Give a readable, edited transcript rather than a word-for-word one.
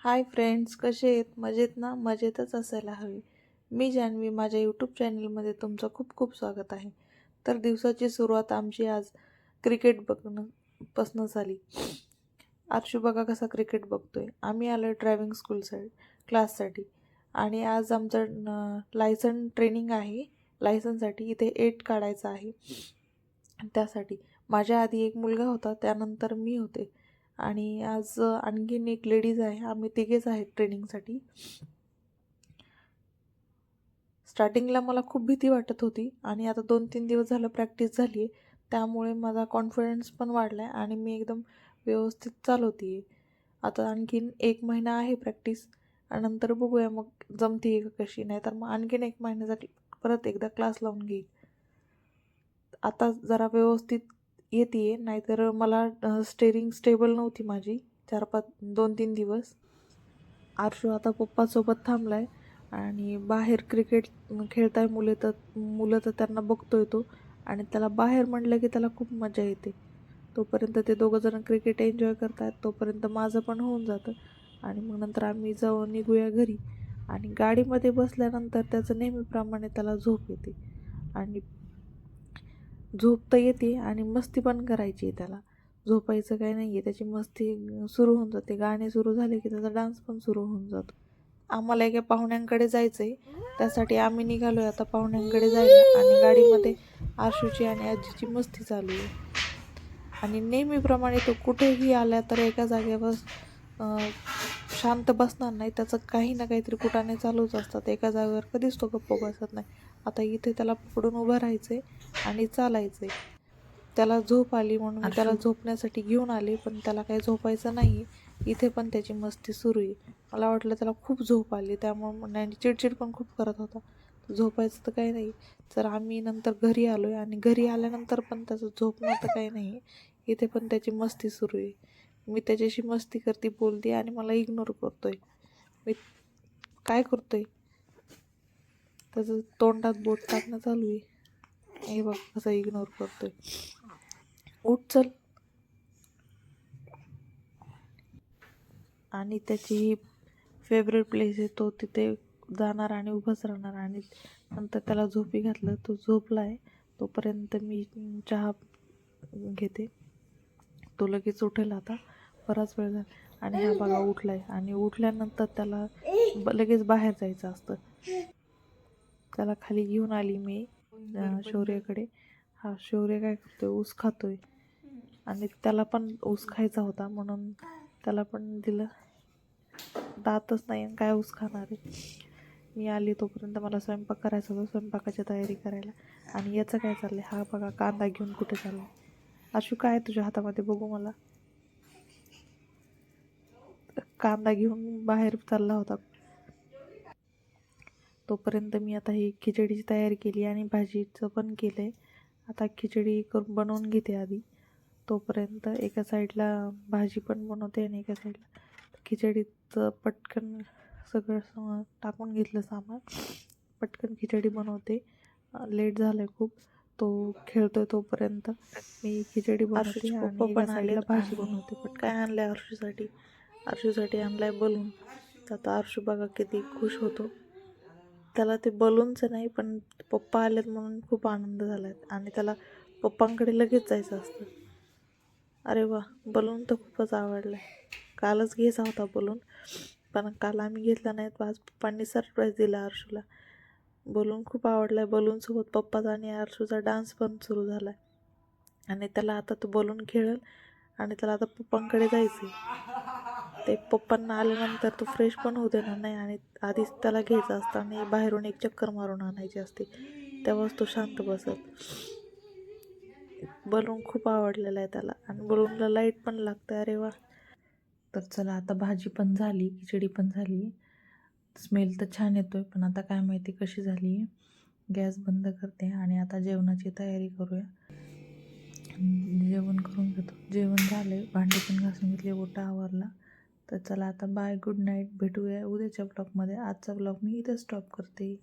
Hi friends, कसे आहेत? मजेत ना? मजेतच असायला हवी. मी जान्हवी, माझ्या यूट्यूब चॅनलमध्ये तुमचं खूप खूप स्वागत आहे. तर दिवसाची सुरुवात आमची आज क्रिकेट बघणंपासून झाली. आरशू बघा कसा क्रिकेट बघतोय. आम्ही आलो आहे ड्रायव्हिंग क्लाससाठी आणि आज आमचं लायसन ट्रेनिंग आहे. लायसनसाठी इथे 8 काढायचं आहे. त्यासाठी माझ्या आधी एक मुलगा होता, त्यानंतर मी होते आणि आज आणखीन एक लेडीज आहे. आम्ही तिघेच आहेत ट्रेनिंगसाठी. स्टार्टिंगला मला खूप भीती वाटत होती आणि आता 2-3 दिवस झालं प्रॅक्टिस झाली आहे, त्यामुळे माझा कॉन्फिडन्स पण वाढला आहे आणि मी एकदम व्यवस्थित चालवते आहे. आता आणखीन 1 महिना आहे प्रॅक्टिस आणि नंतर बघूया मग जमते आहे का कशी. नाही तर मग आणखीन 1 महिन्यासाठी परत एकदा क्लास लावून घेईल. आता जरा व्यवस्थित येते आहे, नाहीतर मला स्टेरिंग स्टेबल नव्हती माझी 2-3 दिवस. आरशू आता पप्पासोबत थांबला आहे आणि बाहेर क्रिकेट खेळताय मुलं तर त्यांना बघतोय तो आणि त्याला बाहेर म्हटलं की त्याला खूप मजा येते. तोपर्यंत ते दोघंजणं क्रिकेट एन्जॉय करतात, तोपर्यंत माझं पण होऊन जातं आणि मग नंतर आम्ही जाऊन निघूया घरी. आणि गाडीमध्ये बसल्यानंतर त्याचं नेहमीप्रमाणे त्याला झोप येते आणि झोप तर येते आणि मस्ती पण करायची आहे त्याला. झोपायचं काही नाही आहे, त्याची मस्ती सुरू होऊन जाते. गाणे सुरू झाले की त्याचा डान्स पण सुरू होऊन जातो. आम्हाला एका पाहुण्यांकडे जायचं आहे, त्यासाठी आम्ही निघालो आहे आता पाहुण्यांकडे जायला आणि गाडीमध्ये आशूची आणि आजीची मस्ती चालू आहे. आणि नेहमीप्रमाणे तो कुठेही आला तर एका जागेवर शांत बसणार नाही. त्याचं काही ना काहीतरी कुटाणे चालूच असतात. एका जागेवर कधीच तो गप्प बसत नाही. आता इथे त्याला पकडून उभं राहायचं आहे आणि चालायचं आहे. त्याला झोप आली म्हणून मी त्याला झोपण्यासाठी घेऊन आले, पण त्याला काही झोपायचं नाही. इथे पण त्याची मस्ती सुरू आहे. मला वाटलं त्याला खूप झोप आली, त्यामुळे आणि चिडचिड पण खूप करत होता. झोपायचं तर काही नाही. तर आम्ही नंतर घरी आलो आहे आणि घरी आल्यानंतर पण त्याचं झोपणं तर काही नाही. इथे पण त्याची मस्ती सुरू आहे. मी त्याच्याशी मस्ती करते, बोलते आणि मला इग्नोर करतोय. मी काय करतोय, त्याचं तोंडात बोट टाकणं चालू आहे. हे बघ कसं इग्नोर करतोय. उठ चल. आणि त्याची फेवरेट प्लेस आहे, तो तिथे जाणार आणि उभंच राहणार आणि नंतर त्याला झोपी घातलं. तो झोपला आहे, तोपर्यंत मी चहा घेते. तो लगेच उठेल आता, बराच वेळ झाला. आणि हा बघा उठला आहे आणि उठल्यानंतर त्याला लगेच बाहेर जायचं असतं. त्याला खाली घेऊन आली मी शौर्याकडे. हा शौर्य काय करतोय, ऊस खातोय आणि त्याला पण ऊस खायचा होता म्हणून त्याला पण दिलं. दातच नाही काय ऊस खाणार आहे. मी आली तोपर्यंत मला स्वयंपाक करायचा होता, स्वयंपाकाची तयारी करायला. आणि याचं काय चाललंय, हा बघा कांदा घेऊन कुठे चाललाय. आशू काय तुझ्या हातामध्ये, बघू मला. कांदा घेऊन बाहेर चालला होता. तोपर्यंत मी आता ही खिचडीची तयारी केली आणि भाजीचं पण केलं आहे. आता खिचडी बनवून घेते आधी. तोपर्यंत एका साईडला भाजी पण बनवते आणि एका साईडला खिचडीचं पटकन सगळं टाकून घेतलं सामान. पटकन खिचडी बनवते. लेट झालं आहे खूप. तो खेळतोय तोपर्यंत मी खिचडी बनवते आणि एका साईडला भाजी बनवते पटकन. काय आणलं आहे आरशूसाठी? आरशूसाठी आणलं आहे बलून. आता आरशू बघा किती खुश होतो. त्याला ते बलूनचं नाही, पण पप्पा आलेत म्हणून खूप आनंद झाला आहे आणि त्याला पप्पांकडे लगेच जायचं असतं. अरे वा, बलून तर खूपच आवडलं आहे. कालच घ्यायचा होता बलून, पण काल आम्ही घेतला नाही. आज पप्पांनी सरप्राईज दिला आरशूला. बलून खूप आवडला आहे. बलूनसोबत पप्पाचा आणि आरशूचा डान्स पण सुरू झाला आहे आणि त्याला आता तो बलून खेळेल आणि त्याला आता पप्पांकडे जायचं आहे. ते पप्पांना आल्यानंतर तो फ्रेश पण होऊ देणार नाही आणि आधीच त्याला घ्यायचं असतं आणि बाहेरून एक चक्कर मारून आणायची असते, तेव्हाच तो शांत बसत. बलून खूप आवडलेला आहे त्याला आणि बलूनला लाईट पण लागतं. अरे वा. तर चला आता भाजी पण झाली, खिचडी पण झाली. स्मेल तर छान येतोय, पण आता काय माहिती कशी झाली. गॅस बंद करते आणि आता जेवणाची तयारी करूया. जेवण करून घेतो. जेवण झाले, भांडी पण घासून घेतली, ओटा आवरला. तर चला आता बाय, गुड नाईट. भेटूया उद्याच्या ब्लॉगमध्ये. आजचा ब्लॉग मी इथं स्टॉप करते.